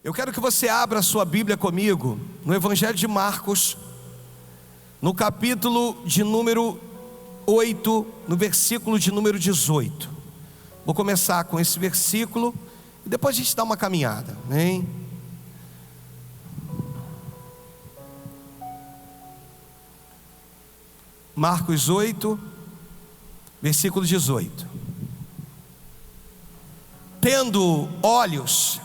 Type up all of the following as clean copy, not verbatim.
Eu quero que você abra a sua Bíblia comigo no Evangelho de Marcos, no capítulo de número 8, no versículo de número 18. Vou começar com esse versículo e depois a gente dá uma caminhada, amém? Marcos 8, versículo 18. Tendo olhos,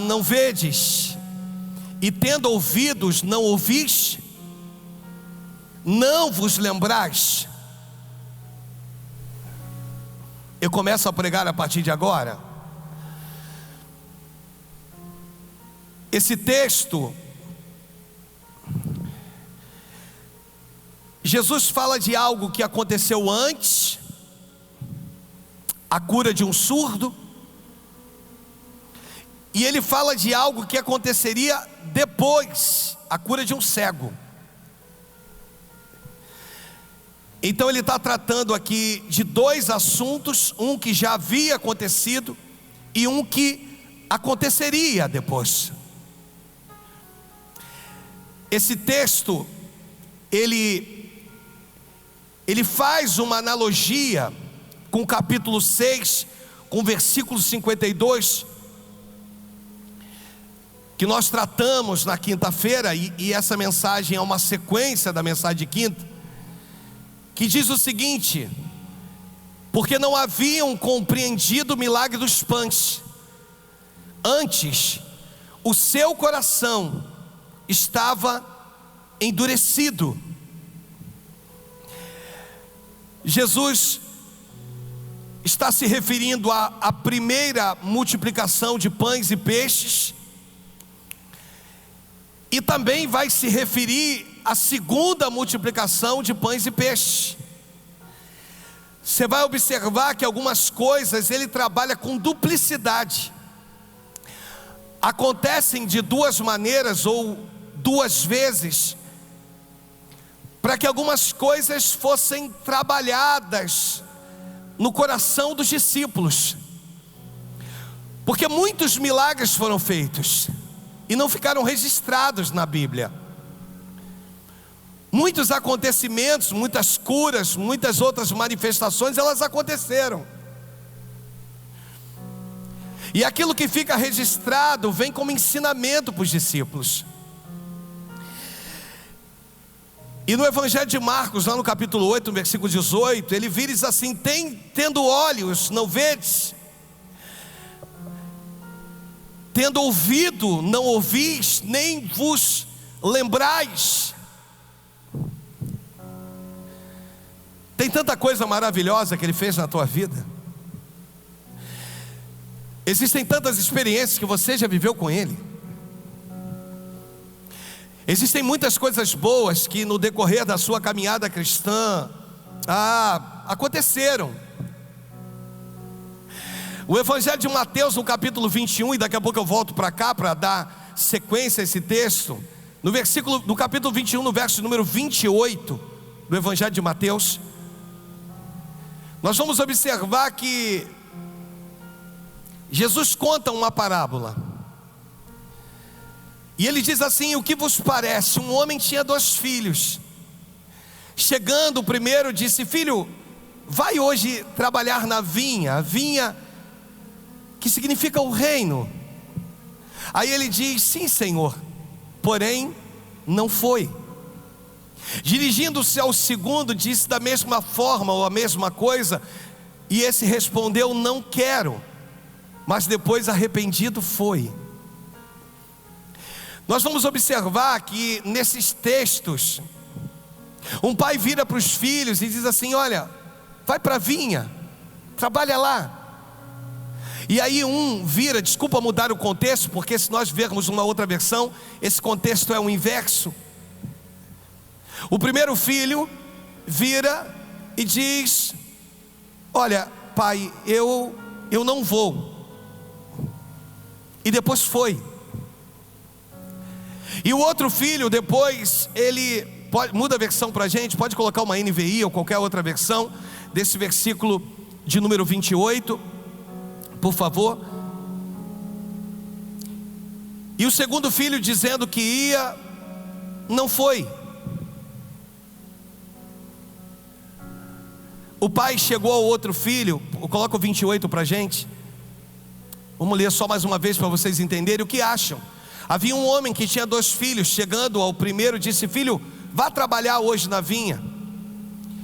não vedes, e tendo ouvidos, não ouvis, não vos lembrais. Eu começo a pregar a partir de agora. Esse texto, Jesus fala de algo que aconteceu antes, a cura de um surdo, e ele fala de algo que aconteceria depois, a cura de um cego. Então ele está tratando aqui de dois assuntos, um que já havia acontecido e um que aconteceria depois. Esse texto, ele faz uma analogia com o capítulo 6, com o versículo 52, que nós tratamos na quinta-feira, e essa mensagem é uma sequência da mensagem de quinta, que diz o seguinte: porque não haviam compreendido o milagre dos pães, antes o seu coração estava endurecido. Jesus está se referindo à primeira multiplicação de pães e peixes, e também vai se referir à segunda multiplicação de pães e peixes. Você vai observar que algumas coisas ele trabalha com duplicidade, acontecem de duas maneiras ou duas vezes, para que algumas coisas fossem trabalhadas no coração dos discípulos, porque muitos milagres foram feitos e não ficaram registrados na Bíblia. Muitos acontecimentos, muitas curas, muitas outras manifestações, elas aconteceram, e aquilo que fica registrado vem como ensinamento para os discípulos. E no Evangelho de Marcos, lá no capítulo 8, no versículo 18, ele vira e diz assim: tendo olhos, não vedes, tendo ouvido, não ouvis, nem vos lembrais. Tem tanta coisa maravilhosa que ele fez na tua vida, existem tantas experiências que você já viveu com ele, existem muitas coisas boas que no decorrer da sua caminhada cristã aconteceram. O Evangelho de Mateus, no capítulo 21, e daqui a pouco eu volto para cá para dar sequência a esse texto, no capítulo 21, no verso número 28 do Evangelho de Mateus, nós vamos observar que Jesus conta uma parábola, e ele diz assim: o que vos parece? Um homem tinha 2 filhos. Chegando o primeiro disse: filho, vai hoje trabalhar na vinha. A vinha, que significa o reino. Aí ele diz: sim, Senhor. Porém, não foi. Dirigindo-se ao segundo, disse da mesma forma ou a mesma coisa, e esse respondeu: não quero. Mas depois, arrependido, foi. Nós vamos observar que nesses textos, um pai vira para os filhos e diz assim: olha, vai para a vinha, trabalha lá. E aí um vira, desculpa mudar o contexto, porque se nós vermos uma outra versão, esse contexto é o inverso. O primeiro filho vira e diz: olha, pai, eu não vou. E depois foi. E o outro filho depois, ele muda a versão para a gente, pode colocar uma NVI ou qualquer outra versão desse versículo de número 28, por favor. E o segundo filho, dizendo que ia, não foi. O pai chegou ao outro filho. Coloca o 28 para a gente. Vamos ler só mais uma vez para vocês entenderem o que acham. Havia um homem que tinha 2 filhos. Chegando ao primeiro, disse: filho, vá trabalhar hoje na vinha.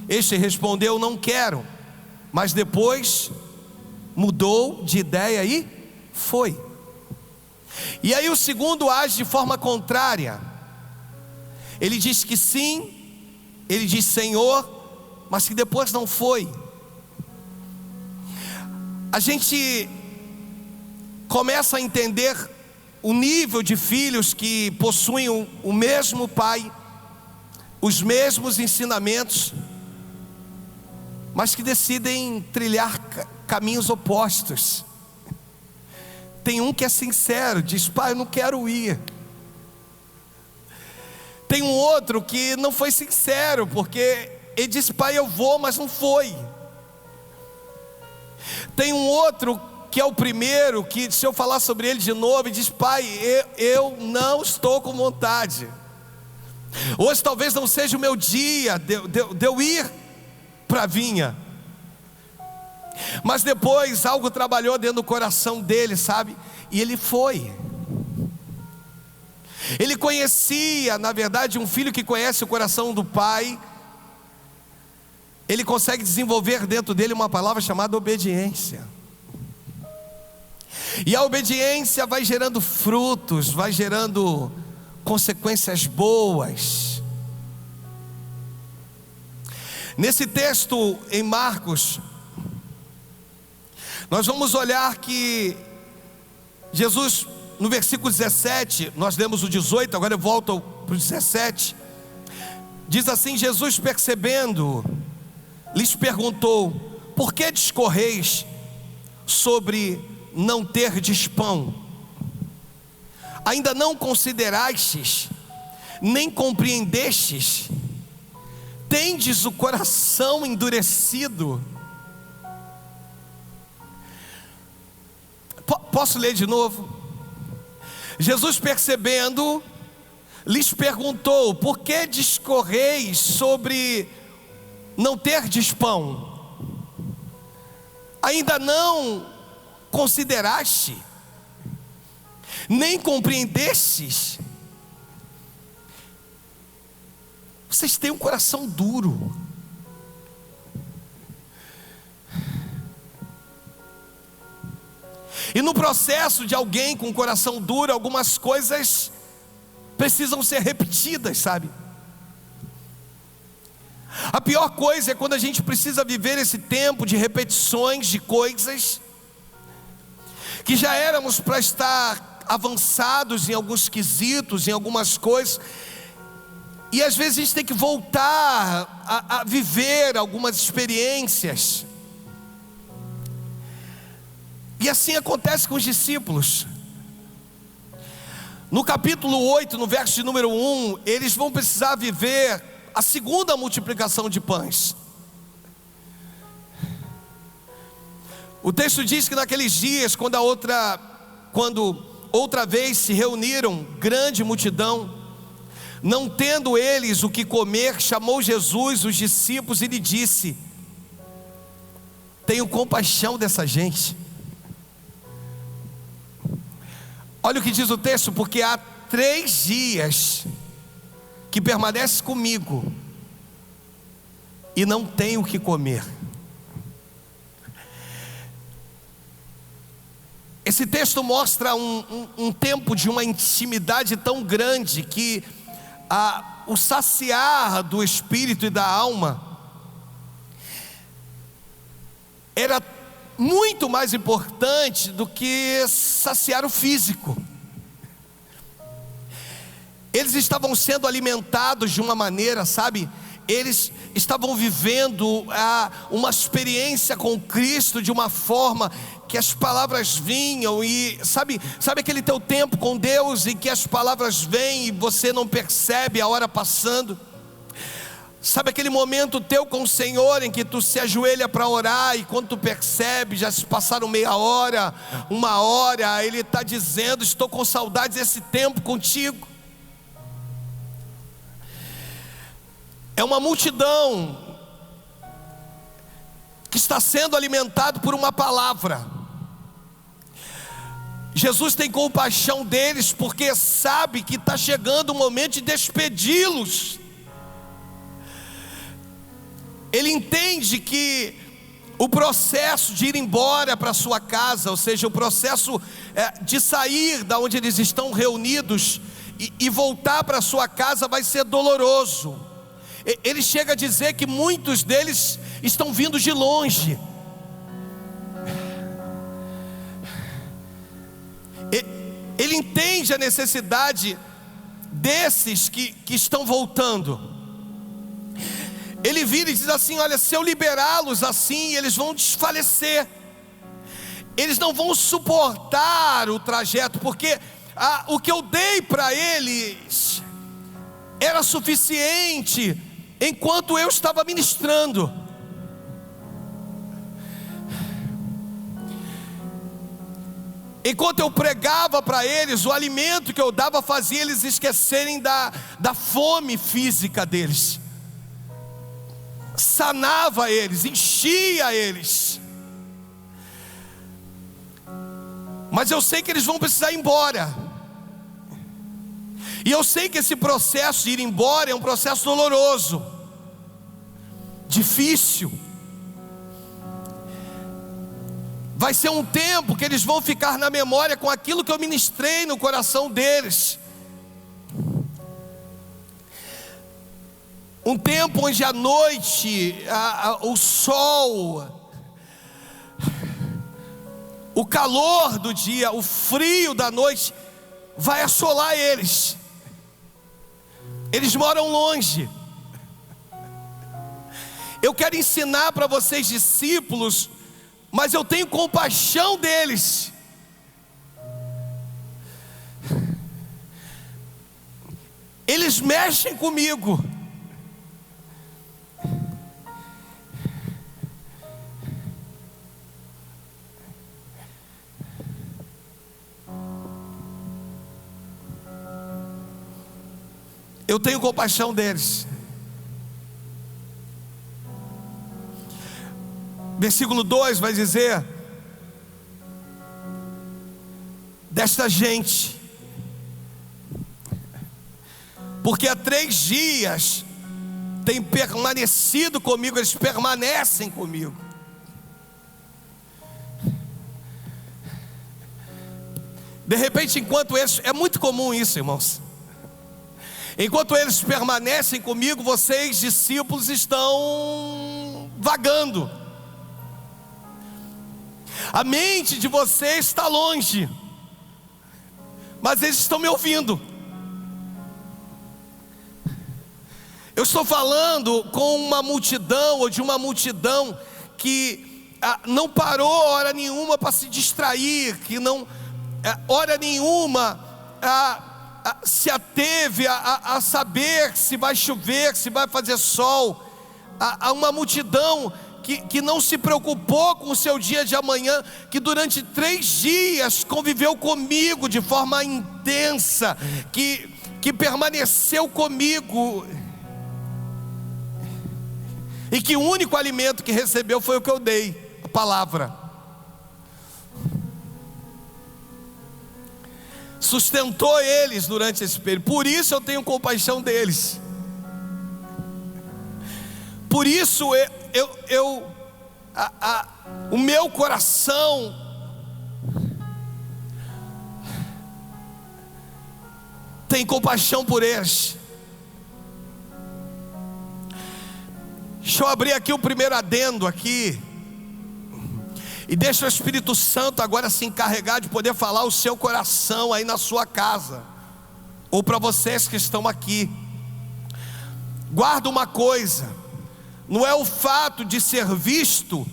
Este respondeu: não quero. Mas depois mudou de ideia e foi. E aí o segundo age de forma contrária. Ele diz que sim, ele diz Senhor, mas que depois não foi. A gente começa a entender o nível de filhos que possuem o mesmo pai, os mesmos ensinamentos, mas que decidem trilhar caminhos opostos. Tem um que é sincero, diz: pai, eu não quero ir. Tem um outro que não foi sincero, porque ele disse: pai, eu vou, mas não foi. Tem um outro que é o primeiro, que se eu falar sobre ele de novo, ele diz: pai, eu não estou com vontade. Hoje talvez não seja o meu dia de eu ir para a vinha. Mas depois algo trabalhou dentro do coração dele, sabe? E ele foi. Ele conhecia, na verdade, um filho que conhece o coração do pai, ele consegue desenvolver dentro dele uma palavra chamada obediência. E a obediência vai gerando frutos, vai gerando consequências boas. Nesse texto em Marcos, nós vamos olhar que Jesus, no versículo 17, nós lemos o 18, agora eu volto para o 17. Diz assim: Jesus, percebendo, lhes perguntou: por que discorreis sobre não terdes pão? Ainda não considerastes, nem compreendestes? Tendes o coração endurecido? Posso ler de novo? Jesus, percebendo, lhes perguntou: por que discorreis sobre não terdes pão? Ainda não consideraste, nem compreendestes? Vocês têm um coração duro. E no processo de alguém com coração duro, algumas coisas precisam ser repetidas, sabe? A pior coisa é quando a gente precisa viver esse tempo de repetições de coisas que já éramos para estar avançados em alguns quesitos, em algumas coisas, e às vezes a gente tem que voltar a viver algumas experiências. E assim acontece com os discípulos. No capítulo 8, no verso de número 1, eles vão precisar viver a segunda multiplicação de pães. O texto diz que naqueles dias, quando outra vez se reuniram grande multidão, não tendo eles o que comer, chamou Jesus os discípulos e lhe disse: tenho compaixão dessa gente. Olha o que diz o texto: porque há 3 dias que permanece comigo e não tem o que comer. Esse texto mostra um tempo de uma intimidade tão grande que o saciar do espírito e da alma era muito mais importante do que saciar o físico. Eles estavam sendo alimentados de uma maneira, sabe? Eles estavam vivendo uma experiência com Cristo de uma forma que as palavras vinham e sabe aquele teu tempo com Deus em que as palavras vêm e você não percebe a hora passando? Sabe aquele momento teu com o Senhor, em que tu se ajoelha para orar, e quando tu percebe, já se passaram meia hora, uma hora, Ele está dizendo: estou com saudades desse tempo contigo. É uma multidão que está sendo alimentado por uma palavra. Jesus tem compaixão deles, porque sabe que está chegando o momento de despedi-los. Ele entende que o processo de ir embora para sua casa, ou seja, o processo de sair da onde eles estão reunidos e voltar para sua casa vai ser doloroso. Ele chega a dizer que muitos deles estão vindo de longe. Ele entende a necessidade desses que estão voltando. Ele vira e diz assim: olha, se eu liberá-los assim, eles vão desfalecer, eles não vão suportar o trajeto, porque o que eu dei para eles era suficiente enquanto eu estava ministrando. Enquanto eu pregava para eles, o alimento que eu dava fazia eles esquecerem da fome física deles, sanava eles, enchia eles. Mas eu sei que eles vão precisar ir embora, e eu sei que esse processo de ir embora é um processo doloroso, difícil. Vai ser um tempo que eles vão ficar na memória com aquilo que eu ministrei no coração deles. Um tempo onde à noite, o sol, o calor do dia, o frio da noite vai assolar eles. Eles moram longe. Eu quero ensinar para vocês, discípulos, mas eu tenho compaixão deles. Eles mexem comigo. Eu tenho compaixão deles. Versículo 2 vai dizer: desta gente, porque há 3 dias tem permanecido comigo, eles permanecem comigo. De repente, enquanto eles, é muito comum isso, irmãos, enquanto eles permanecem comigo, vocês, discípulos, estão vagando. A mente de vocês está longe, mas eles estão me ouvindo. Eu estou falando com uma multidão, ou de uma multidão que não parou hora nenhuma para se distrair, que não hora nenhuma se ateve a saber se vai chover, se vai fazer sol. Há uma multidão que não se preocupou com o seu dia de amanhã, que durante 3 dias conviveu comigo de forma intensa, que permaneceu comigo, e que o único alimento que recebeu foi o que eu dei, a palavra. Sustentou eles durante esse período. Por isso eu tenho compaixão deles. Por isso o meu coração tem compaixão por eles. Deixa eu abrir aqui o primeiro adendo aqui, e deixa o Espírito Santo agora se encarregar de poder falar o seu coração aí na sua casa, ou para vocês que estão aqui. Guarda uma coisa: não é o fato de ser visto,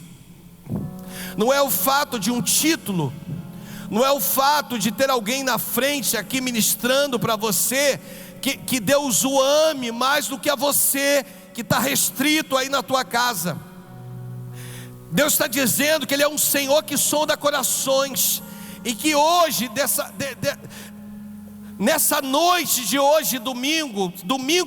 não é o fato de um título, não é o fato de ter alguém na frente aqui ministrando para você, que Deus o ame mais do que a você que está restrito aí na tua casa. Deus está dizendo que Ele é um Senhor que sonda corações, e que hoje, nessa noite de hoje, domingo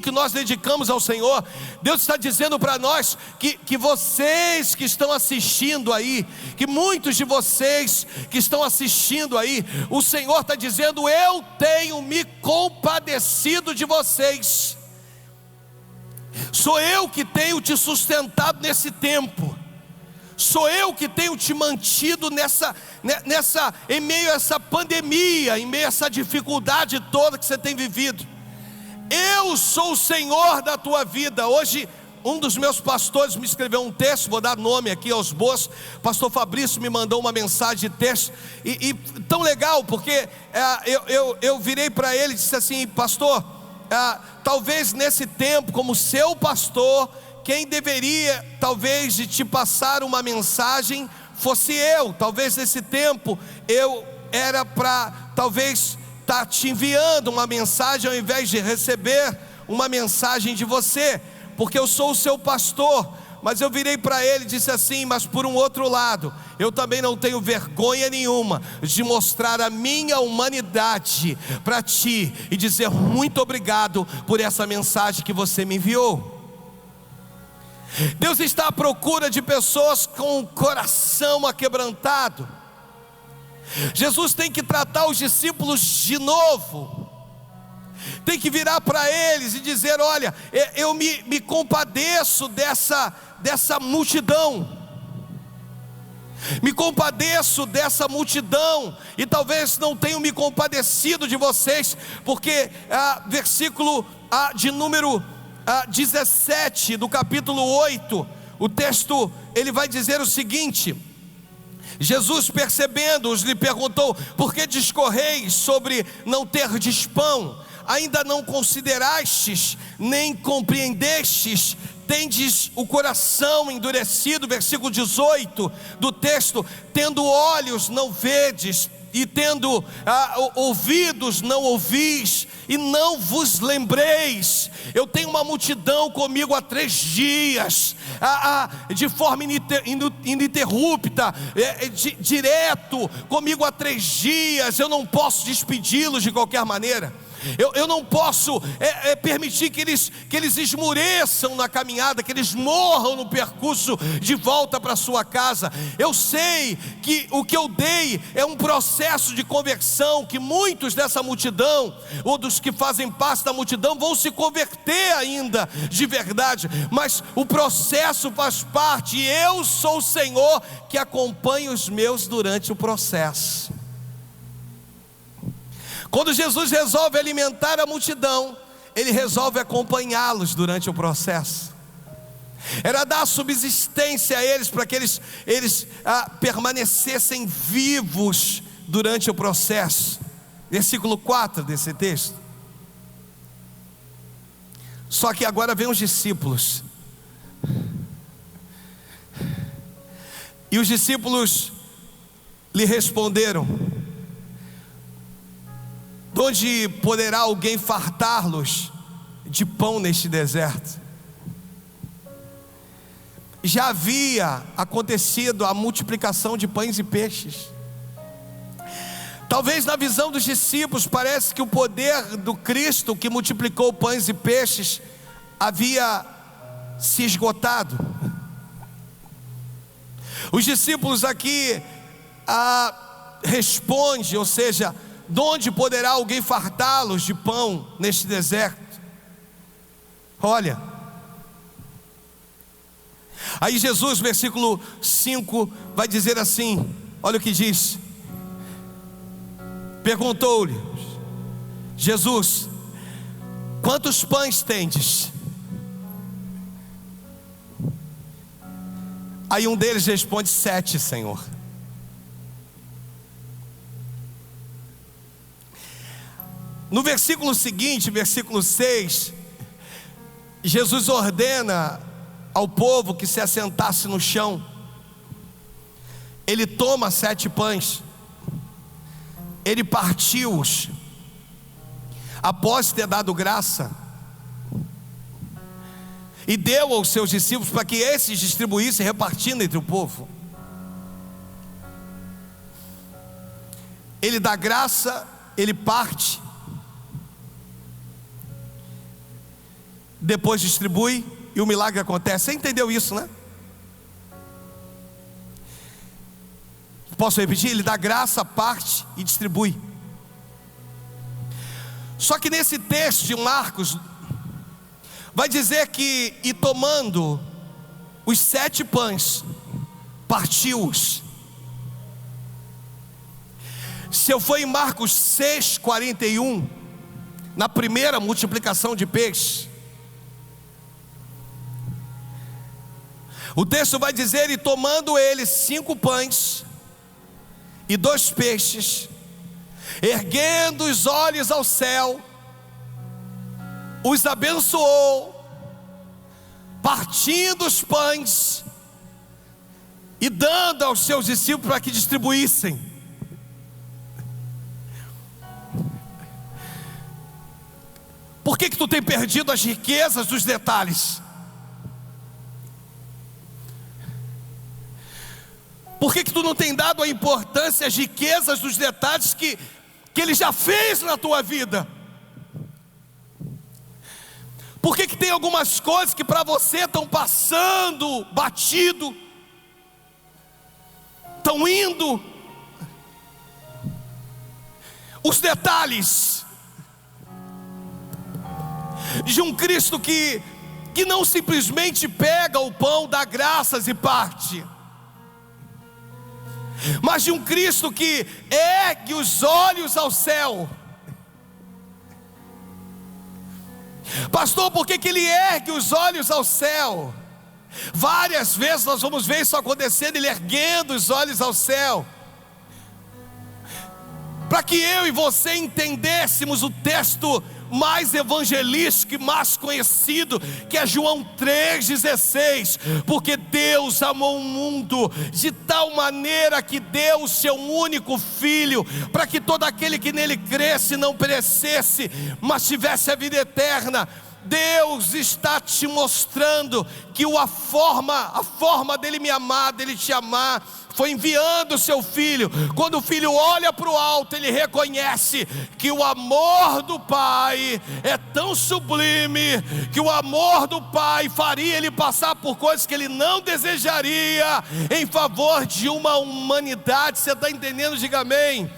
que nós dedicamos ao Senhor, Deus está dizendo para nós que vocês que estão assistindo aí, que muitos de vocês que estão assistindo aí, o Senhor está dizendo: eu tenho me compadecido de vocês. Sou eu que tenho te sustentado nesse tempo. Sou eu que tenho te mantido em meio a essa pandemia, em meio a essa dificuldade toda que você tem vivido. Eu sou o Senhor da tua vida. Hoje, um dos meus pastores me escreveu um texto, vou dar nome aqui aos bois. Pastor Fabrício me mandou uma mensagem de texto, e tão legal, porque eu virei para ele e disse assim: pastor, talvez nesse tempo, como seu pastor, quem deveria talvez de te passar uma mensagem fosse eu. Talvez nesse tempo eu era para talvez estar te enviando uma mensagem, ao invés de receber uma mensagem de você, porque eu sou o seu pastor. Mas eu virei para ele e disse assim: mas por um outro lado, eu também não tenho vergonha nenhuma de mostrar a minha humanidade para ti, e dizer muito obrigado por essa mensagem que você me enviou. Deus está à procura de pessoas com o coração aquebrantado. Jesus tem que tratar os discípulos de novo, tem que virar para eles e dizer: olha, eu me compadeço dessa multidão, me compadeço dessa multidão, e talvez não tenho me compadecido de vocês, porque versículo de número 17 do capítulo 8, o texto ele vai dizer o seguinte: Jesus, percebendo-os, lhe perguntou: por que discorreis sobre não terdes pão? Ainda não considerastes, nem compreendestes? Tendes o coração endurecido? Versículo 18 do texto: tendo olhos não vedes, e tendo ouvidos não ouvis, e não vos lembreis. Eu tenho uma multidão comigo há 3 dias, de forma ininterrupta, direto comigo há 3 dias. Eu não posso despedi-los de qualquer maneira. Eu não posso permitir que eles esmureçam na caminhada, que eles morram no percurso de volta para sua casa. Eu sei que o que eu dei é um processo de conversão, que muitos dessa multidão, ou dos que fazem parte da multidão, vão se converter ainda de verdade, mas o processo faz parte, e eu sou o Senhor que acompanha os meus durante o processo. Quando Jesus resolve alimentar a multidão, Ele resolve acompanhá-los durante o processo. Era dar subsistência a eles, para que eles permanecessem vivos durante o processo. Versículo 4 desse texto. Só que agora vem os discípulos, e os discípulos lhe responderam: de onde poderá alguém fartar-los de pão neste deserto? Já havia acontecido a multiplicação de pães e peixes. Talvez na visão dos discípulos parece que o poder do Cristo que multiplicou pães e peixes havia se esgotado. Os discípulos aqui respondem, ou seja, de onde poderá alguém fartá-los de pão neste deserto? Olha, aí Jesus, versículo 5, vai dizer assim: olha o que diz. Perguntou-lhe Jesus: quantos pães tendes? Aí um deles responde: 7, Senhor. No versículo seguinte, versículo 6, Jesus ordena ao povo que se assentasse no chão. Ele toma 7 pães, ele partiu-os, após ter dado graça, e deu aos seus discípulos para que esses distribuíssem, repartindo entre o povo. Ele dá graça, ele parte, depois distribui e o milagre acontece. Você entendeu isso, né? Posso repetir? Ele dá graça, parte e distribui. Só que nesse texto de Marcos vai dizer que, e tomando os 7 pães, partiu-os. Se eu for em Marcos 6,41, na primeira multiplicação de peixe, o texto vai dizer: e tomando ele 5 pães e 2 peixes, erguendo os olhos ao céu, os abençoou, partindo os pães e dando aos seus discípulos para que distribuíssem. Por que tu tem perdido as riquezas dos detalhes? Por que tu não tem dado a importância às riquezas dos detalhes que Ele já fez na tua vida? Por que tem algumas coisas que para você estão passando batido, estão indo? Os detalhes de um Cristo que não simplesmente pega o pão, dá graças e parte, mas de um Cristo que ergue os olhos ao céu. Pastor, por que ele ergue os olhos ao céu? Várias vezes nós vamos ver isso acontecendo, ele erguendo os olhos ao céu, para que eu e você entendêssemos o texto mais evangelístico e mais conhecido, que é João 3,16. Porque Deus amou o mundo de tal maneira que deu o seu único Filho, para que todo aquele que nele cresce não perecesse, mas tivesse a vida eterna. Deus está te mostrando que a forma dele me amar, dele te amar, foi enviando o seu Filho. Quando o Filho olha para o alto, ele reconhece que o amor do Pai é tão sublime, que o amor do Pai faria ele passar por coisas que ele não desejaria, em favor de uma humanidade. Você está entendendo? Diga amém.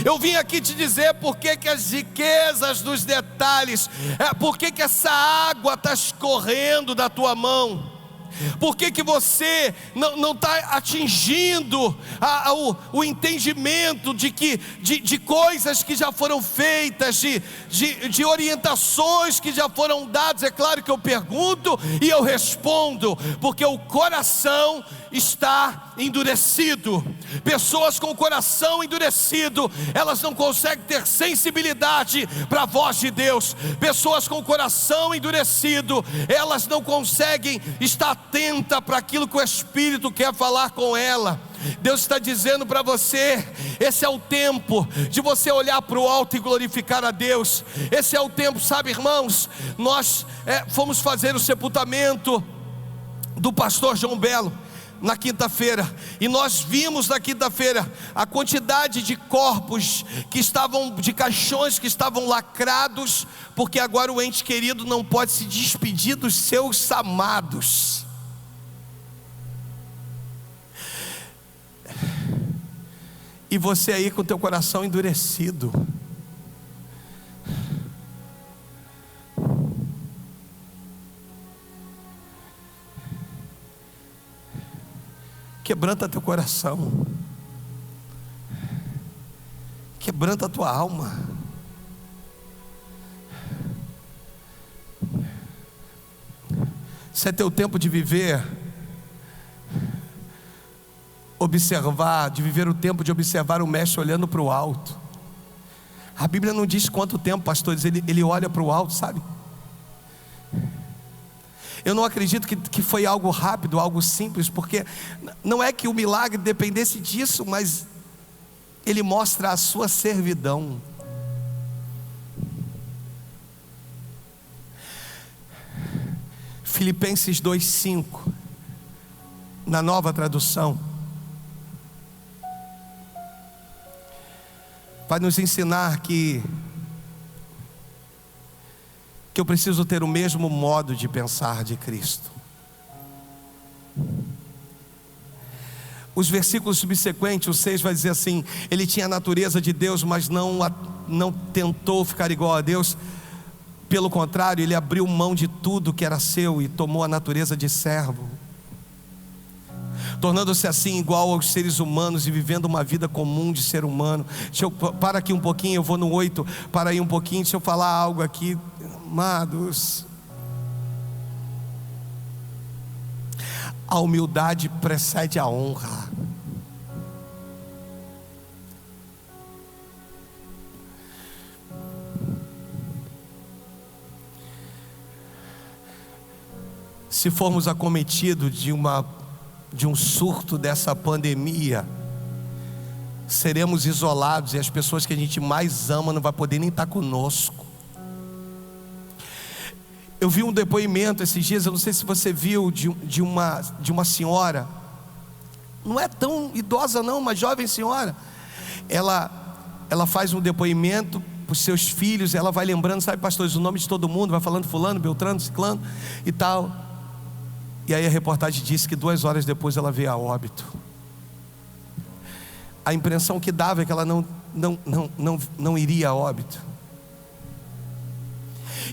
Eu vim aqui te dizer por que as riquezas dos detalhes, por que essa água está escorrendo da tua mão, por que você não está atingindo o entendimento de coisas que já foram feitas, de orientações que já foram dadas. É claro que eu pergunto e eu respondo, porque o coração está endurecido. Pessoas com o coração endurecido, elas não conseguem ter sensibilidade para a voz de Deus. Pessoas com o coração endurecido, elas não conseguem estar atenta para aquilo que o Espírito quer falar com ela. Deus está dizendo para você: esse é o tempo de você olhar para o alto e glorificar a Deus. Esse é o tempo, sabe, irmãos, nós fomos fazer o sepultamento do pastor João Belo na quinta-feira, e nós vimos na quinta-feira a quantidade de corpos que estavam, de caixões que estavam lacrados, porque agora o ente querido não pode se despedir dos seus amados. E você aí com o teu coração endurecido, quebranta teu coração, quebranta a tua alma. Esse é teu tempo de viver, de viver o tempo de observar o mestre olhando para o alto. A Bíblia não diz quanto tempo, pastores, ele olha para o alto, sabe? Eu não acredito que foi algo rápido, algo simples, porque não é que o milagre dependesse disso, mas ele mostra a sua servidão. Filipenses 2:5, na Nova Tradução, vai nos ensinar que eu preciso ter o mesmo modo de pensar de Cristo. Os versículos subsequentes, o 6 vai dizer assim: ele tinha a natureza de Deus, mas não tentou ficar igual a Deus. Pelo contrário, ele abriu mão de tudo que era seu e tomou a natureza de servo, tornando-se assim igual aos seres humanos e vivendo uma vida comum de ser humano. Para aqui um pouquinho, eu vou no 8, para aí um pouquinho, deixa eu falar algo aqui, amados. A humildade precede a honra. Se formos acometidos de um surto dessa pandemia, seremos isolados e as pessoas que a gente mais ama não vai poder nem estar conosco. Eu vi um depoimento esses dias, eu não sei se você viu, de uma senhora, não é tão idosa não, uma jovem senhora. Ela faz um depoimento para os seus filhos, ela vai lembrando, sabe, pastores, o nome de todo mundo, vai falando fulano, beltrano, ciclano e tal. E aí a reportagem disse que 2 horas depois ela veio a óbito. A impressão que dava é que ela não iria a óbito.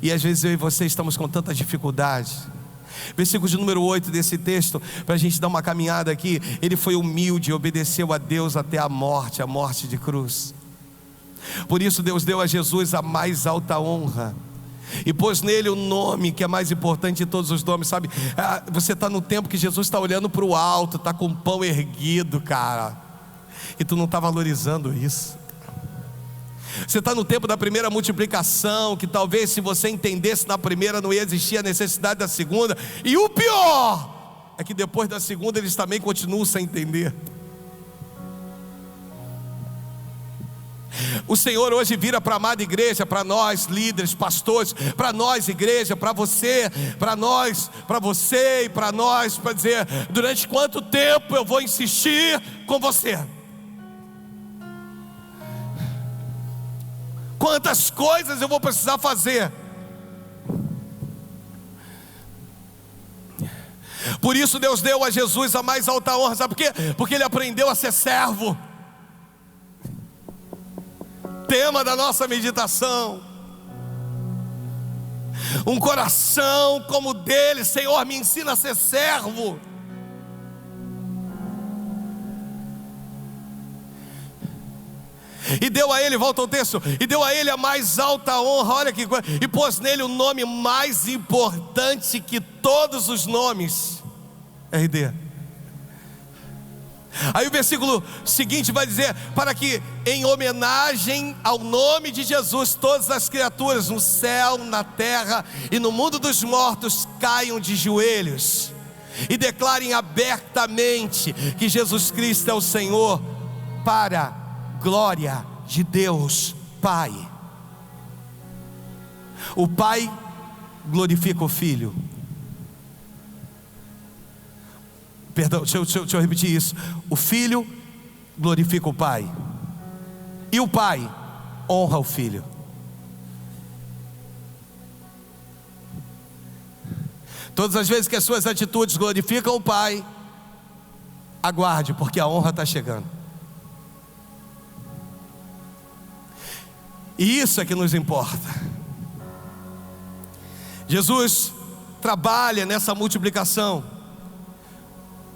E às vezes eu e você estamos com tanta dificuldade. Versículo de número 8 desse texto, para a gente dar uma caminhada aqui. Ele foi humilde, obedeceu a Deus até a morte de cruz. Por isso Deus deu a Jesus a mais alta honra e pôs nele o nome que é mais importante de todos os nomes, sabe? Você está no tempo que Jesus está olhando para o alto, está com o pão erguido, cara, e tu não está valorizando isso. Você está no tempo da primeira multiplicação, que talvez se você entendesse na primeira não ia existir a necessidade da segunda. E o pior é que depois da segunda eles também continuam sem entender. O Senhor hoje vira para a amada igreja, para nós líderes, pastores, para nós igreja, para você, para nós, para você e para nós, para dizer: durante quanto tempo eu vou insistir com você? Quantas coisas eu vou precisar fazer? Por isso Deus deu a Jesus a mais alta honra, sabe por quê? Porque ele aprendeu a ser servo. Tema da nossa meditação: um coração como o dele. Senhor, me ensina a ser servo. E deu a ele, volta ao texto, e deu a ele a mais alta honra, olha que coisa, e pôs nele o nome mais importante que todos os nomes. RD. Aí o versículo seguinte vai dizer: para que em homenagem ao nome de Jesus todas as criaturas no céu, na terra e no mundo dos mortos caiam de joelhos e declarem abertamente que Jesus Cristo é o Senhor, para glória de Deus Pai. O Pai glorifica o Filho. Perdão, deixa eu repetir isso. O Filho glorifica o Pai, e o Pai honra o Filho. Todas as vezes que as suas atitudes glorificam o Pai, aguarde, porque a honra está chegando. E isso é que nos importa. Jesus trabalha nessa multiplicação.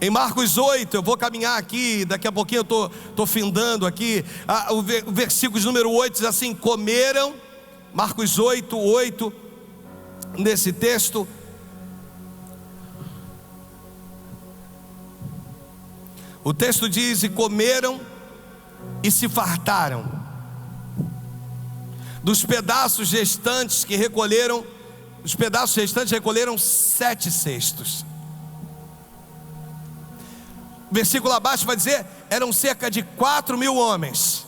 Em Marcos 8, eu vou caminhar aqui, daqui a pouquinho eu estou findando aqui. O versículo de número 8 diz assim: comeram, Marcos 8, nesse texto. O texto diz: e comeram e se fartaram dos pedaços restantes que recolheram. Os pedaços restantes recolheram 7 cestos. O versículo abaixo vai dizer: eram cerca de 4.000 homens.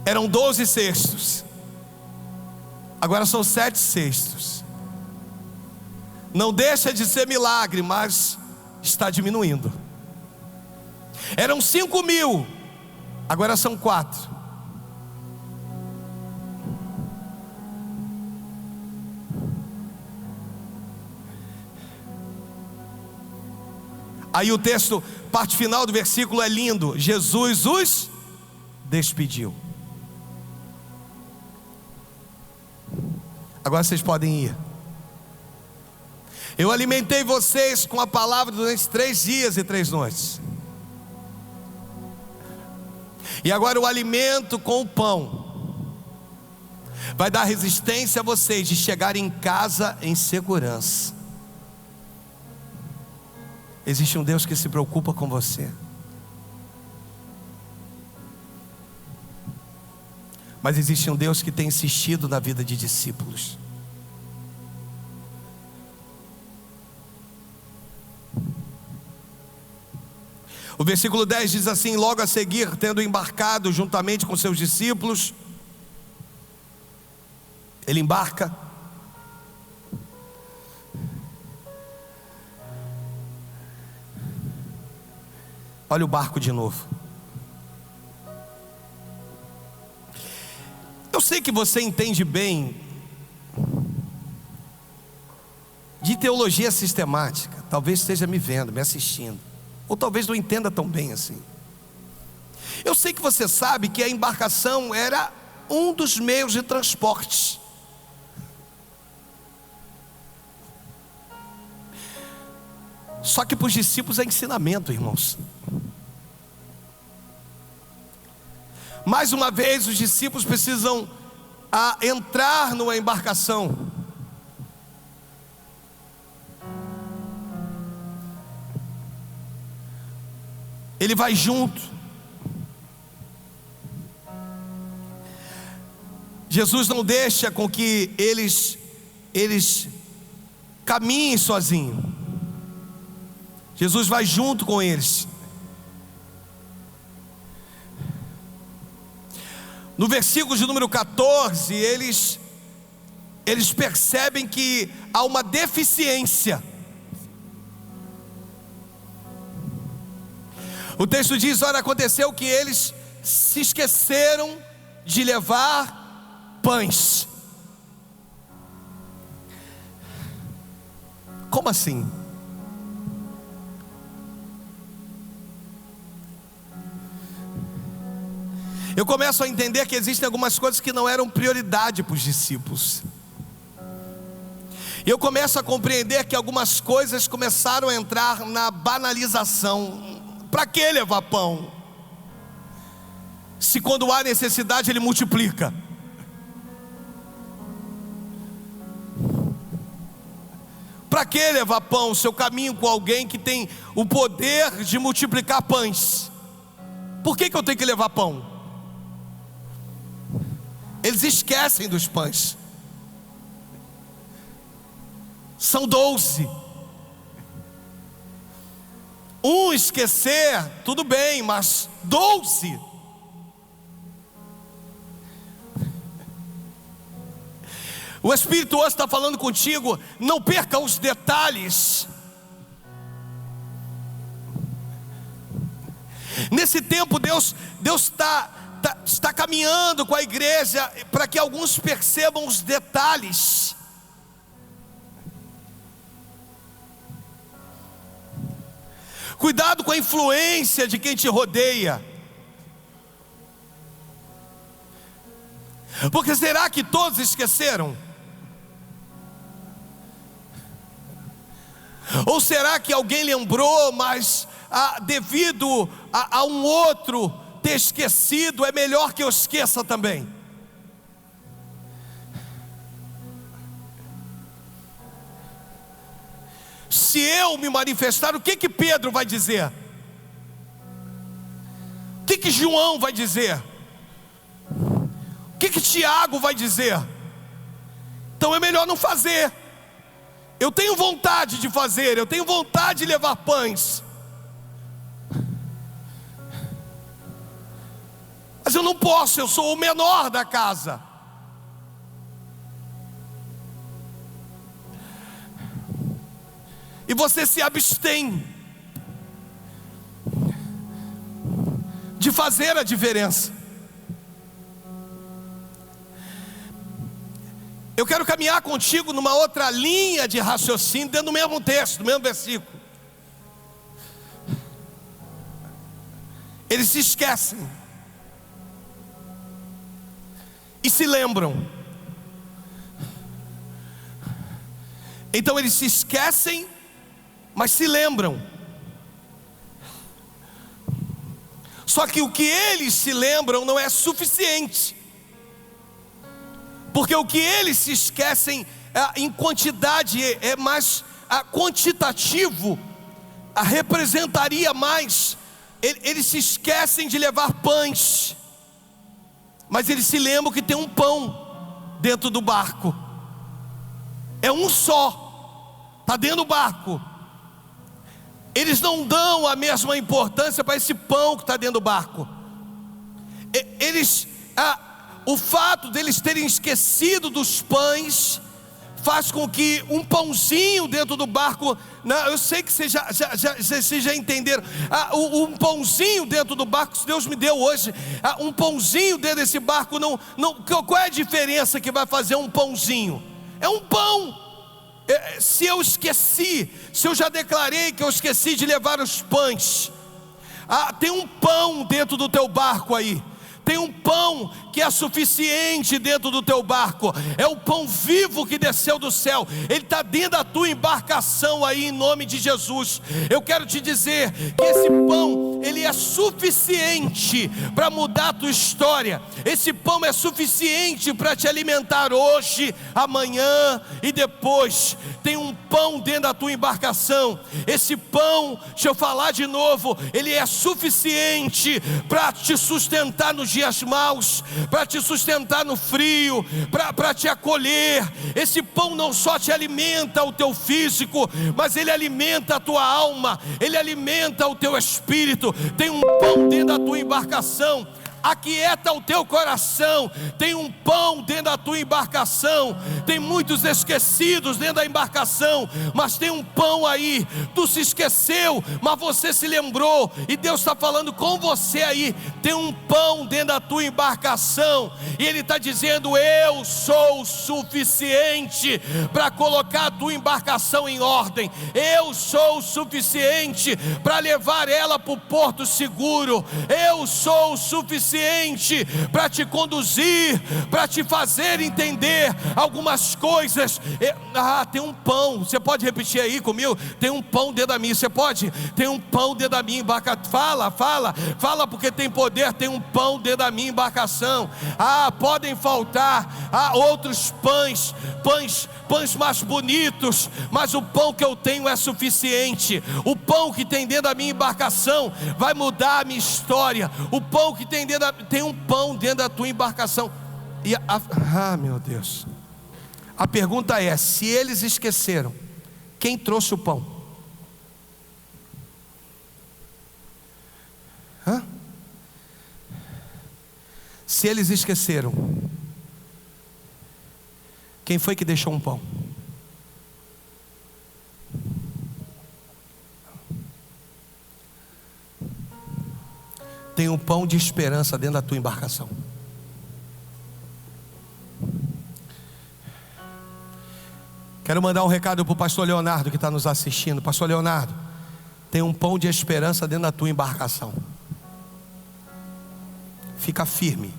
Eram 12 cestos. Agora são 7 cestos. Não deixa de ser milagre, mas está diminuindo. Eram 5.000, agora são 4. Aí o texto, parte final do versículo é lindo. Jesus os despediu. Agora vocês podem ir. Eu alimentei vocês com a palavra durante 3 dias e 3 noites. E agora o alimento com o pão vai dar resistência a vocês de chegar em casa em segurança. Existe um Deus que se preocupa com você. Mas existe um Deus que tem insistido na vida de discípulos. O versículo 10 diz assim: logo a seguir, tendo embarcado juntamente com seus discípulos, ele embarca. Olha o barco de novo. Eu sei que você entende bem de teologia sistemática. Talvez esteja me vendo, me assistindo, ou talvez não entenda tão bem assim. Eu sei que você sabe que a embarcação era um dos meios de transporte. Só que para os discípulos é ensinamento, irmãos. Mais uma vez, os discípulos precisam entrar numa embarcação. Ele vai junto. Jesus não deixa com que eles caminhem sozinhos. Jesus vai junto com eles. No versículo de número 14, eles percebem que há uma deficiência. O texto diz: ora, aconteceu que eles se esqueceram de levar pães. Como assim? Eu começo a entender que existem algumas coisas que não eram prioridade para os discípulos. E eu começo a compreender que algumas coisas começaram a entrar na banalização. Para que levar pão? Se quando há necessidade ele multiplica. Para que levar pão? Se eu caminho com alguém que tem o poder de multiplicar pães, por que eu tenho que levar pão? Eles esquecem dos pães. São 12. Esquecer, tudo bem, mas 12. O Espírito hoje está falando contigo. Não perca os detalhes. Nesse tempo Deus está caminhando com a igreja para que alguns percebam os detalhes. Cuidado com a influência de quem te rodeia. Porque será que todos esqueceram? Ou será que alguém lembrou, mas devido a um outro ter esquecido, é melhor que eu esqueça também? Se eu me manifestar, o que Pedro vai dizer? O que João vai dizer? O que Tiago vai dizer? Então é melhor não fazer. Eu tenho vontade de fazer, eu tenho vontade de levar pães, mas eu não posso, eu sou o menor da casa. e você se abstém de fazer a diferença. Eu quero caminhar contigo numa outra linha de raciocínio, dentro do mesmo texto, do mesmo versículo. Eles se esquecem e se lembram. Então eles se esquecem, mas se lembram. Só que o que eles se lembram não é suficiente, porque o que eles se esquecem em quantidade é mais quantitativo, representaria mais. Eles se esquecem de levar pães, mas eles se lembram que tem um pão dentro do barco. É um só, está dentro do barco. Eles não dão a mesma importância para esse pão que está dentro do barco. O fato deles terem esquecido dos pães faz com que um pãozinho dentro do barco, eu sei que vocês já entenderam, um pãozinho dentro do barco que Deus me deu hoje, um pãozinho dentro desse barco, qual é a diferença que vai fazer um pãozinho? É um pão. Se eu esqueci, se eu já declarei que eu esqueci de levar os pães, tem um pão dentro do teu barco aí. Tem um pão que é suficiente dentro do teu barco. É o pão vivo que desceu do céu. Ele está dentro da tua embarcação aí, em nome de Jesus. Eu quero te dizer que esse pão, ele é suficiente para mudar a tua história. Esse pão é suficiente para te alimentar hoje, amanhã e depois. Tem um pão dentro da tua embarcação. Esse pão, deixa eu falar de novo, ele é suficiente para te sustentar nos dias maus, para te sustentar no frio, para te acolher. Esse pão não só te alimenta o teu físico, mas ele alimenta a tua alma, ele alimenta o teu espírito. Tem um pão dentro da tua embarcação. Aquieta o teu coração. Tem um pão dentro da tua embarcação. Tem muitos esquecidos dentro da embarcação, mas tem um pão aí. Tu se esqueceu, mas você se lembrou, e Deus está falando com você aí. Tem um pão dentro da tua embarcação, e Ele está dizendo: eu sou o suficiente para colocar a tua embarcação em ordem. Eu sou o suficiente para levar ela para o porto seguro. Eu sou o suficiente para te conduzir, para te fazer entender algumas coisas. Tem um pão. Você pode repetir aí comigo? Tem um pão dentro da minha. Você pode? Tem um pão dentro da minha embarcação. Fala porque tem poder. Tem um pão dentro da minha embarcação. Podem faltar outros pães mais bonitos, mas o pão que eu tenho é suficiente. O pão que tem dentro da minha embarcação vai mudar a minha história. O pão que tem um pão dentro da tua embarcação. E meu Deus, a pergunta é: se eles esqueceram, quem trouxe o pão? Se eles esqueceram, quem foi que deixou um pão? Tem um pão de esperança dentro da tua embarcação. Quero mandar um recado para o pastor Leonardo que está nos assistindo. Pastor Leonardo, tem um pão de esperança dentro da tua embarcação. Fica firme.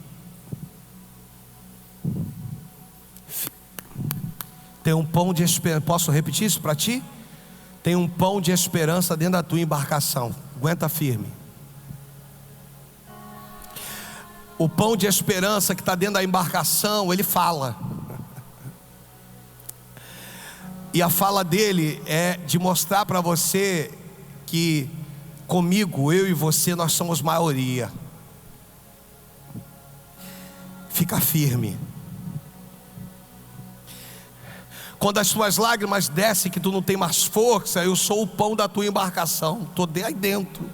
Tem um pão de esperança. Posso repetir isso para ti? Tem um pão de esperança dentro da tua embarcação. Aguenta firme. O pão de esperança que está dentro da embarcação, ele fala. E a fala dele é de mostrar para você que comigo, eu e você, nós somos maioria. Fica firme. Quando as tuas lágrimas descem, que tu não tem mais força, eu sou o pão da tua embarcação. Estou aí dentro.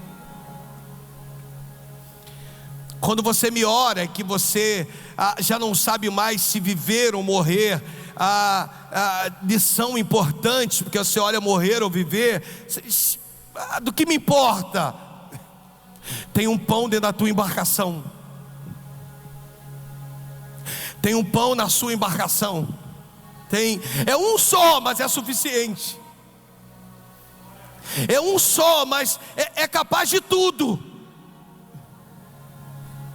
Quando você me ora, que você já não sabe mais se viver ou morrer, a lição importante, porque você olha morrer ou viver, do que me importa? Tem um pão dentro da tua embarcação. Tem um pão na sua embarcação. É um só, mas é suficiente. É um só, mas é capaz de tudo.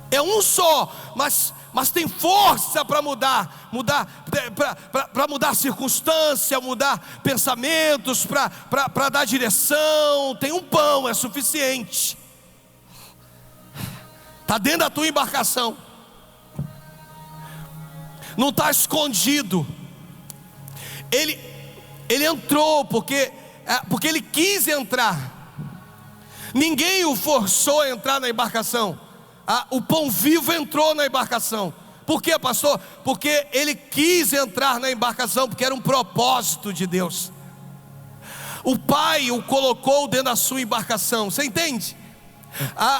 É um só, mas tem força para mudar para mudar circunstância, mudar pensamentos, para dar direção. Tem um pão, é suficiente. Está dentro da tua embarcação. Não está escondido. Ele entrou porque ele quis entrar. Ninguém o forçou a entrar na embarcação. O pão vivo entrou na embarcação. Por quê, pastor? Porque ele quis entrar na embarcação, porque era um propósito de Deus. O Pai o colocou dentro da sua embarcação. Você entende?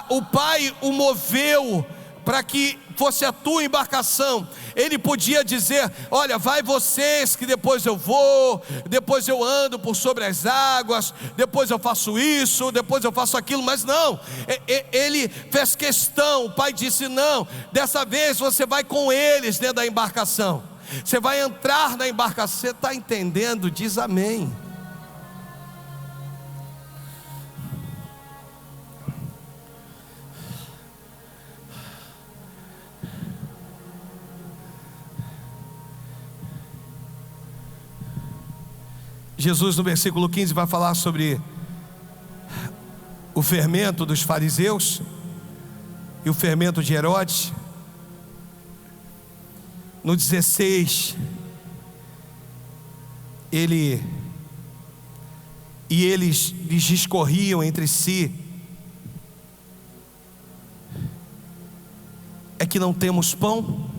O Pai o moveu para que fosse a tua embarcação. Ele podia dizer: olha, vai vocês que depois eu vou, depois eu ando por sobre as águas, depois eu faço isso, depois eu faço aquilo. Mas não, ele fez questão. O Pai disse: não, dessa vez você vai com eles dentro da embarcação. Você vai entrar na embarcação. Você está entendendo? Diz amém. Jesus, no versículo 15, vai falar sobre o fermento dos fariseus e o fermento de Herodes. No 16, eles lhes discorriam entre si: é que não temos pão?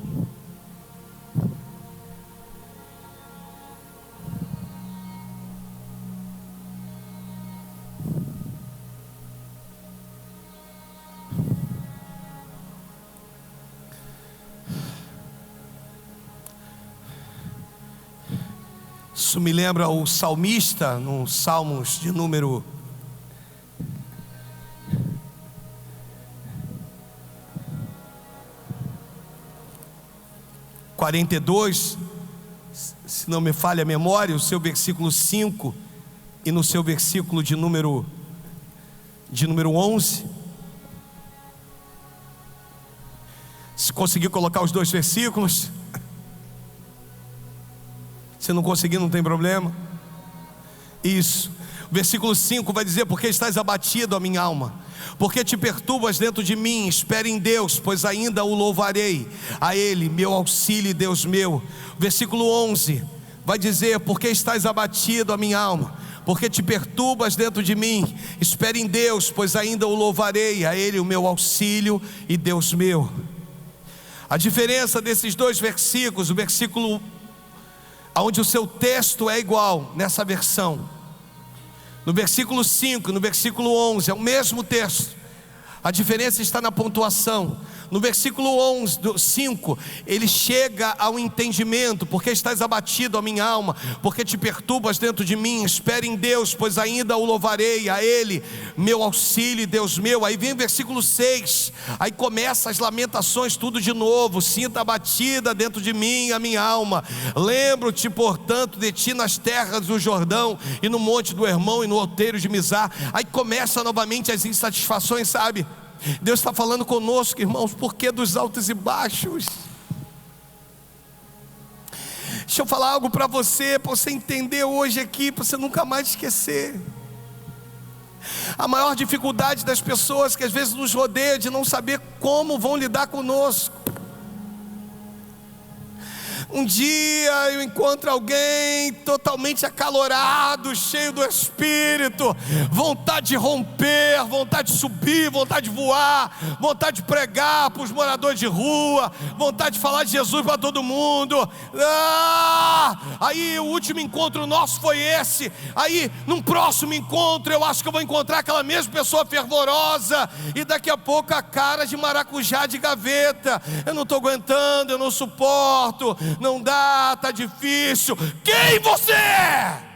Isso me lembra o salmista, no Salmos de número 42, se não me falha a memória, o seu versículo 5 e no seu versículo de número 11. Se conseguir colocar os dois versículos. Se não conseguir, não tem problema. Isso. O versículo 5 vai dizer: porque estás abatido, a minha alma? Porque te perturbas dentro de mim? Espere em Deus, pois ainda o louvarei. A Ele, meu auxílio e Deus meu. O versículo 11 vai dizer: porque estás abatido, a minha alma? Porque te perturbas dentro de mim? Espere em Deus, pois ainda o louvarei. A Ele, o meu auxílio e Deus meu. A diferença desses dois versículos, o versículo onde o seu texto é igual nessa versão, no versículo 5, no versículo 11, é o mesmo texto. A diferença está na pontuação. No versículo 5, ele chega ao entendimento: porque estás abatido, a minha alma? Porque te perturbas dentro de mim? Espere em Deus, pois ainda o louvarei. A Ele, meu auxílio e Deus meu. Aí vem o versículo 6, aí começa as lamentações tudo de novo: sinta abatida dentro de mim a minha alma. Lembro-te, portanto, de ti nas terras do Jordão, e no monte do Hermão, e no outeiro de Mizar. Aí começa novamente as insatisfações, sabe? Deus está falando conosco, irmãos, por que dos altos e baixos? Deixa eu falar algo para você entender hoje aqui, para você nunca mais esquecer. A maior dificuldade das pessoas que às vezes nos rodeia, de não saber como vão lidar conosco. Um dia eu encontro alguém totalmente acalorado, cheio do Espírito, vontade de romper, vontade de subir, vontade de voar, vontade de pregar para os moradores de rua, vontade de falar de Jesus para todo mundo. Aí o último encontro nosso foi esse. Aí num próximo encontro eu acho que eu vou encontrar aquela mesma pessoa fervorosa, e daqui a pouco a cara de maracujá de gaveta: eu não estou aguentando, eu não suporto, não dá, está difícil. Quem você é?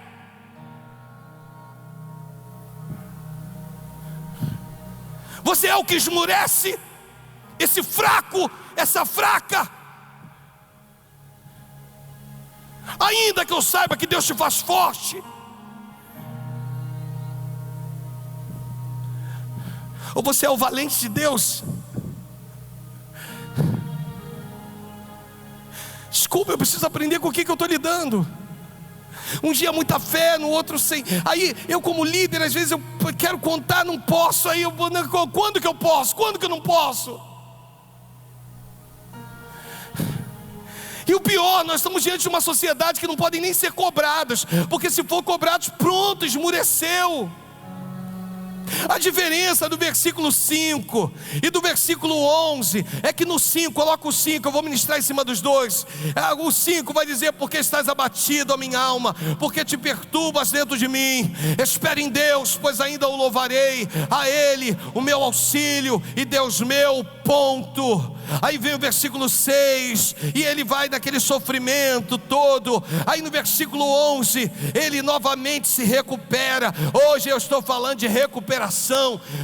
Você é o que esmurece esse fraco, essa fraca. Ainda que eu saiba que Deus te faz forte. Ou você é o valente de Deus? Desculpa, eu preciso aprender com o que eu estou lidando. Um dia muita fé, no outro sem. Aí eu como líder, às vezes eu quero contar, não posso. Aí eu vou, quando que eu posso? Quando que eu não posso? E o pior, nós estamos diante de uma sociedade que não podem nem ser cobrados, porque se for cobrados, pronto, esmureceu. A diferença do versículo 5 e do versículo 11 é que no 5, coloca o 5, eu vou ministrar em cima dos dois. O 5 vai dizer: porque estás abatido, ó minha alma, porque te perturbas dentro de mim. Espera em Deus, pois ainda o louvarei, a Ele o meu auxílio e Deus meu, ponto. Aí vem o versículo 6, e ele vai naquele sofrimento todo. Aí no versículo 11, ele novamente se recupera. Hoje eu estou falando de recuperação.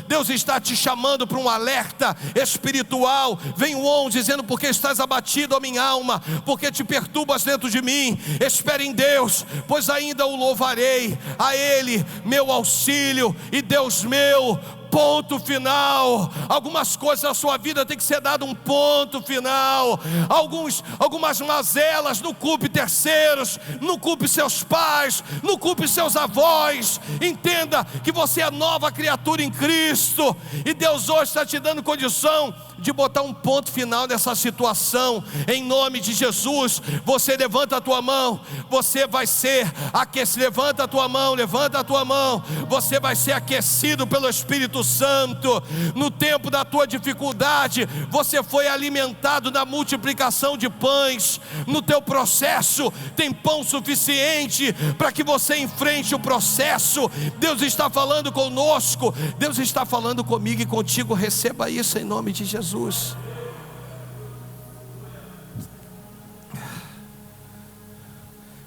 Deus está te chamando para um alerta espiritual. Vem o 11 dizendo: porque estás abatido, ó minha alma, porque te perturbas dentro de mim. Espera em Deus, pois ainda o louvarei, a Ele meu auxílio e Deus meu, ponto final. Algumas coisas na sua vida tem que ser dado um ponto final. Algumas mazelas, não culpe terceiros, não culpe seus pais, não culpe seus avós. Entenda que você é nova criatura em Cristo, e Deus hoje está te dando condição de botar um ponto final nessa situação, em nome de Jesus. Você levanta a tua mão, você vai ser aquecido. Levanta a tua mão, levanta a tua mão. Você vai ser aquecido pelo Espírito Santo. No tempo da tua dificuldade, você foi alimentado na multiplicação de pães. No teu processo, tem pão suficiente para que você enfrente o processo. Deus está falando conosco, Deus está falando comigo e contigo. Receba isso em nome de Jesus.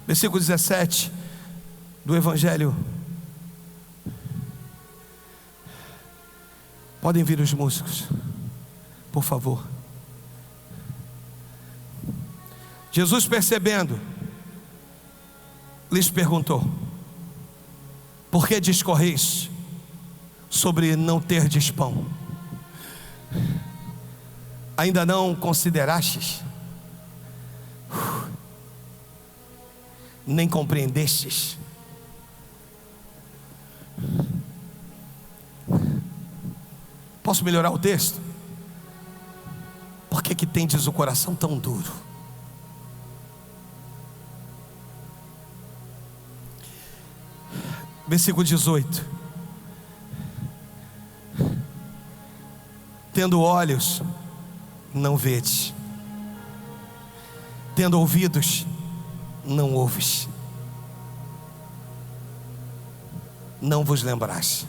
Versículo 17 do Evangelho. Podem vir os músicos, por favor. Jesus, percebendo, lhes perguntou: por que discorreis sobre não terdes pão? Ainda não considerastes, nem compreendestes? Posso melhorar o texto? Por que tendes o coração tão duro? Versículo 18: tendo olhos, não vedes, tendo ouvidos, não ouves, não vos lembrais.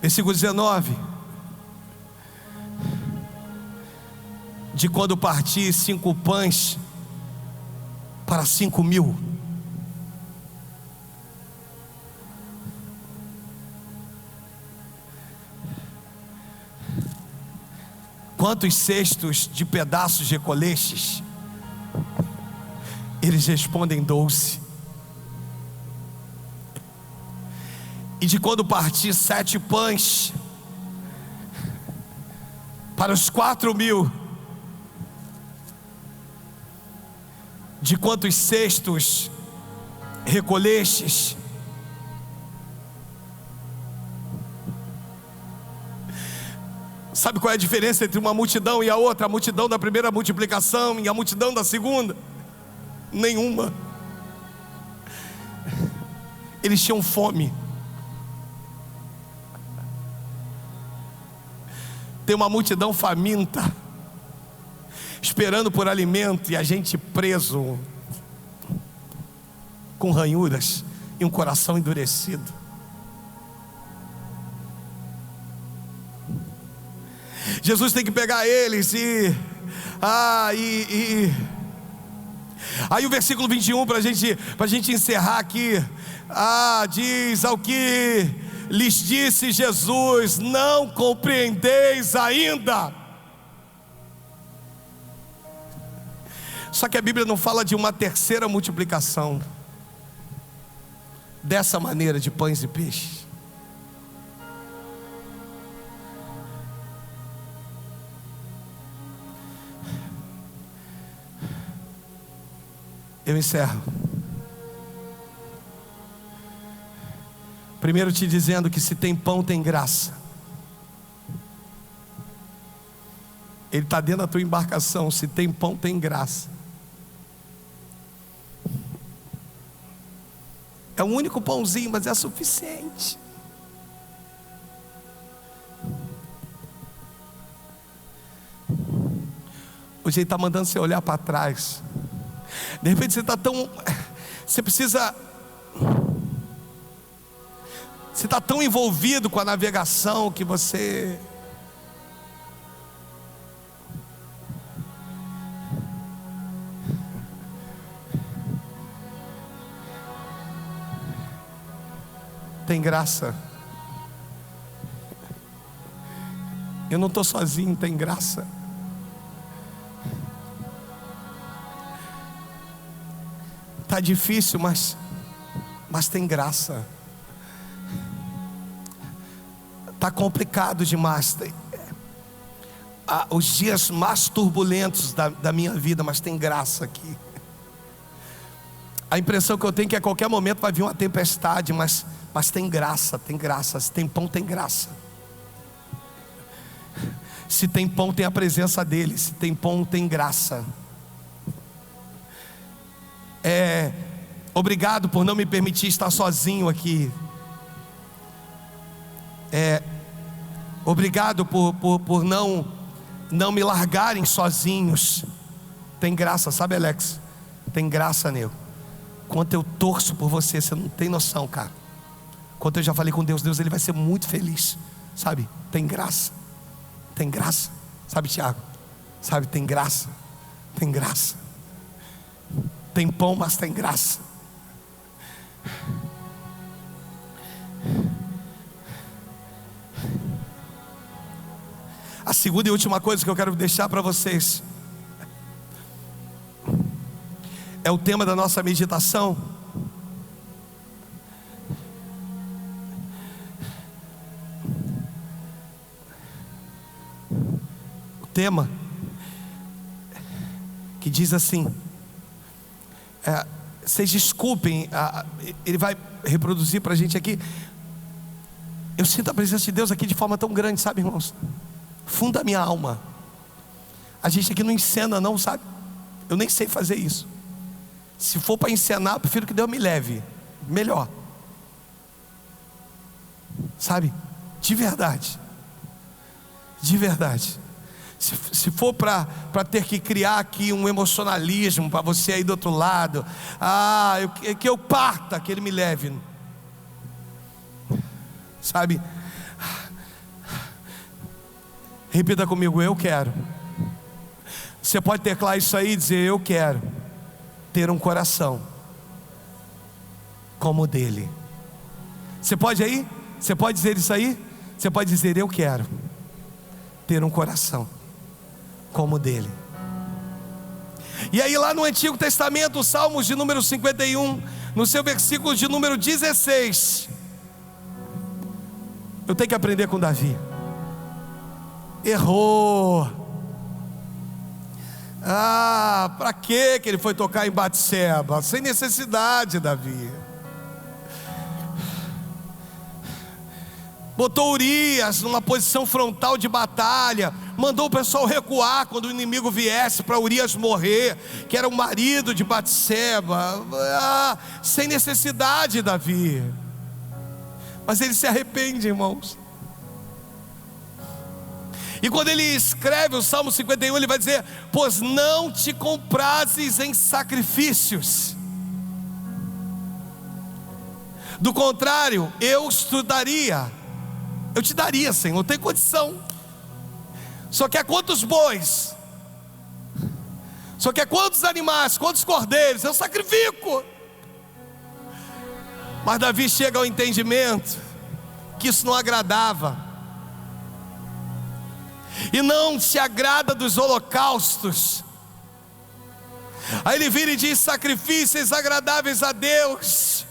Versículo 19: de quando parti 5 pães para 5.000, quantos cestos de pedaços recolhestes? Eles respondem: 12. E de quando parti 7 pães para os 4.000, de quantos cestos recolhestes? Sabe qual é a diferença entre uma multidão e a outra? A multidão da primeira multiplicação e a multidão da segunda? Nenhuma. Eles tinham fome. Tem uma multidão faminta, esperando por alimento, e a gente preso, com ranhuras e um coração endurecido. Jesus tem que pegar eles aí o versículo 21, para a gente encerrar aqui, diz: ao que lhes disse Jesus, não compreendeis ainda. Só que a Bíblia não fala de uma terceira multiplicação dessa maneira, de pães e peixes. Eu encerro. Primeiro te dizendo que se tem pão, tem graça. Ele está dentro da tua embarcação. Se tem pão, tem graça. É o único pãozinho, mas é suficiente. Hoje Ele está mandando você olhar para trás. De repente você está você está tão envolvido com a navegação que você tem graça. Eu não estou sozinho, tem graça. Está difícil, mas tem graça. Está complicado demais. Os dias mais turbulentos da minha vida, mas tem graça aqui. A impressão que eu tenho é que a qualquer momento vai vir uma tempestade, mas tem graça, tem graça. Se tem pão, tem graça. Se tem pão, tem a presença dele. Se tem pão, tem graça. Obrigado por não me permitir estar sozinho aqui. Obrigado por não me largarem sozinhos. Tem graça, sabe, Alex? Tem graça, nego. Quanto eu torço por você, você não tem noção, cara. Quanto eu já falei com Deus, Ele vai ser muito feliz, sabe? Tem graça. Tem graça, sabe, Tiago? Sabe, tem graça. Tem graça. Tem pão, mas tem graça. A segunda e última coisa que eu quero deixar para vocês é o tema da nossa meditação. O tema que diz assim, vocês desculpem, ele vai reproduzir para a gente aqui. Eu sinto a presença de Deus aqui de forma tão grande, sabe, irmãos? Fundo da minha alma. A gente aqui não encena não, sabe? Eu nem sei fazer isso. Se for para encenar, eu prefiro que Deus me leve. Melhor. Sabe? De verdade. De verdade. Se for para ter que criar aqui um emocionalismo para você aí do outro lado, que eu parta, que Ele me leve. Sabe? Repita comigo: eu quero. Você pode teclar isso aí e dizer: eu quero ter um coração como o dele. Você pode aí? Você pode dizer isso aí? Você pode dizer: eu quero ter um coração como o dele. E aí lá no Antigo Testamento, Salmos de número 51, no seu versículo de número 16, eu tenho que aprender com Davi. Errou. Para que ele foi tocar em Batseba? Sem necessidade, Davi. Botou Urias numa posição frontal de batalha, mandou o pessoal recuar quando o inimigo viesse, para Urias morrer, que era o marido de Batseba. Sem necessidade, Davi. Mas ele se arrepende, irmãos. E quando ele escreve o Salmo 51, ele vai dizer: pois não te comprases em sacrifícios, do contrário, eu te daria, Senhor, tem condição. Só quer quantos bois? Só quer quantos animais, quantos cordeiros? Eu sacrifico. Mas Davi chega ao entendimento que isso não agradava, e não se agrada dos holocaustos. Aí ele vira e diz: sacrifícios agradáveis a Deus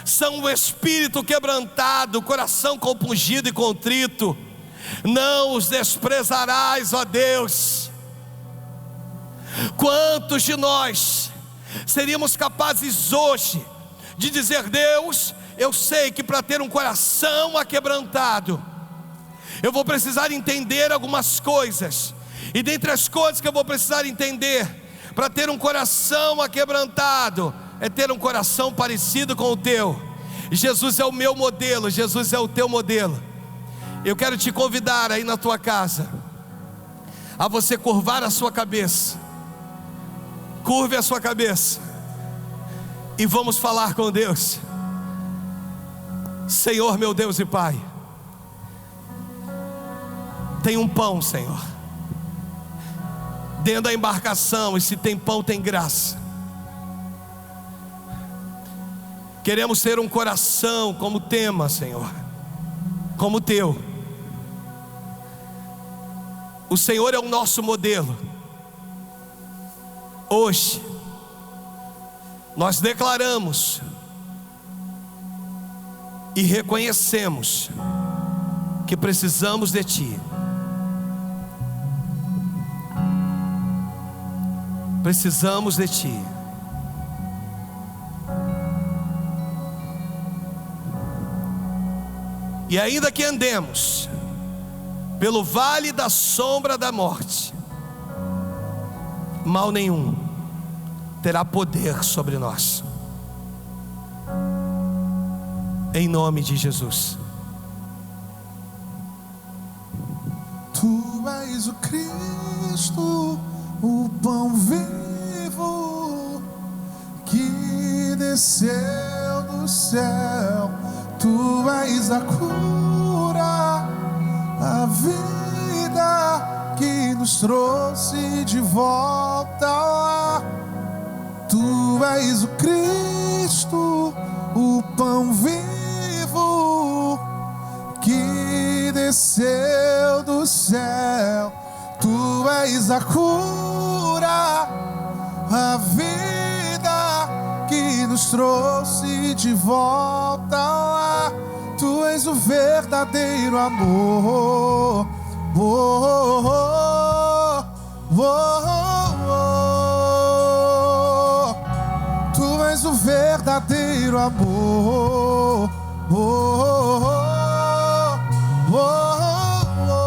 são o espírito quebrantado, o coração compungido e contrito, não os desprezarás, ó Deus. Quantos de nós seríamos capazes hoje de dizer: Deus, eu sei que para ter um coração aquebrantado, eu vou precisar entender algumas coisas, e dentre as coisas que eu vou precisar entender para ter um coração aquebrantado, é ter um coração parecido com o teu. Jesus é o meu modelo, Jesus é o teu modelo. Eu quero te convidar aí na tua casa a você curvar a sua cabeça. Curve a sua cabeça e vamos falar com Deus. Senhor, meu Deus e Pai, tem um pão, Senhor, dentro da embarcação, e se tem pão tem graça. Queremos ter um coração como tema, Senhor, como o teu. O Senhor é o nosso modelo. Hoje nós declaramos e reconhecemos que precisamos de Ti. Precisamos de Ti. E ainda que andemos pelo vale da sombra da morte, mal nenhum terá poder sobre nós, em nome de Jesus. Tu és o Cristo, o pão vivo que desceu do céu. Tu és a cura, a vida que nos trouxe de volta lá. Tu és o Cristo, o pão vivo que desceu do céu. Tu és a cura, a vida que nos trouxe de volta lá. Tu és o verdadeiro amor. Oh, oh, oh, oh, oh. Tu és o verdadeiro amor. Oh, oh, oh, oh,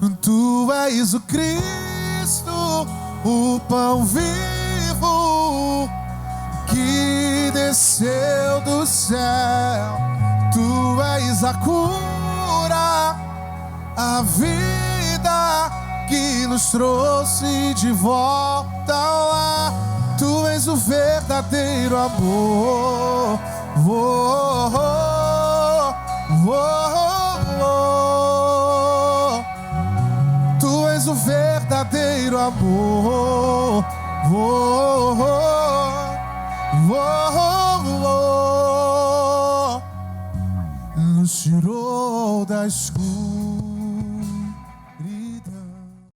oh. Tu és o Cristo, o pão vivo que desceu do céu. Tu és a cura, a vida que nos trouxe de volta lá. Tu és o verdadeiro amor. Oh, oh, oh, oh, oh. Tu és o verdadeiro amor. Oh, oh, oh, oh, oh. Nos tirou da escuridão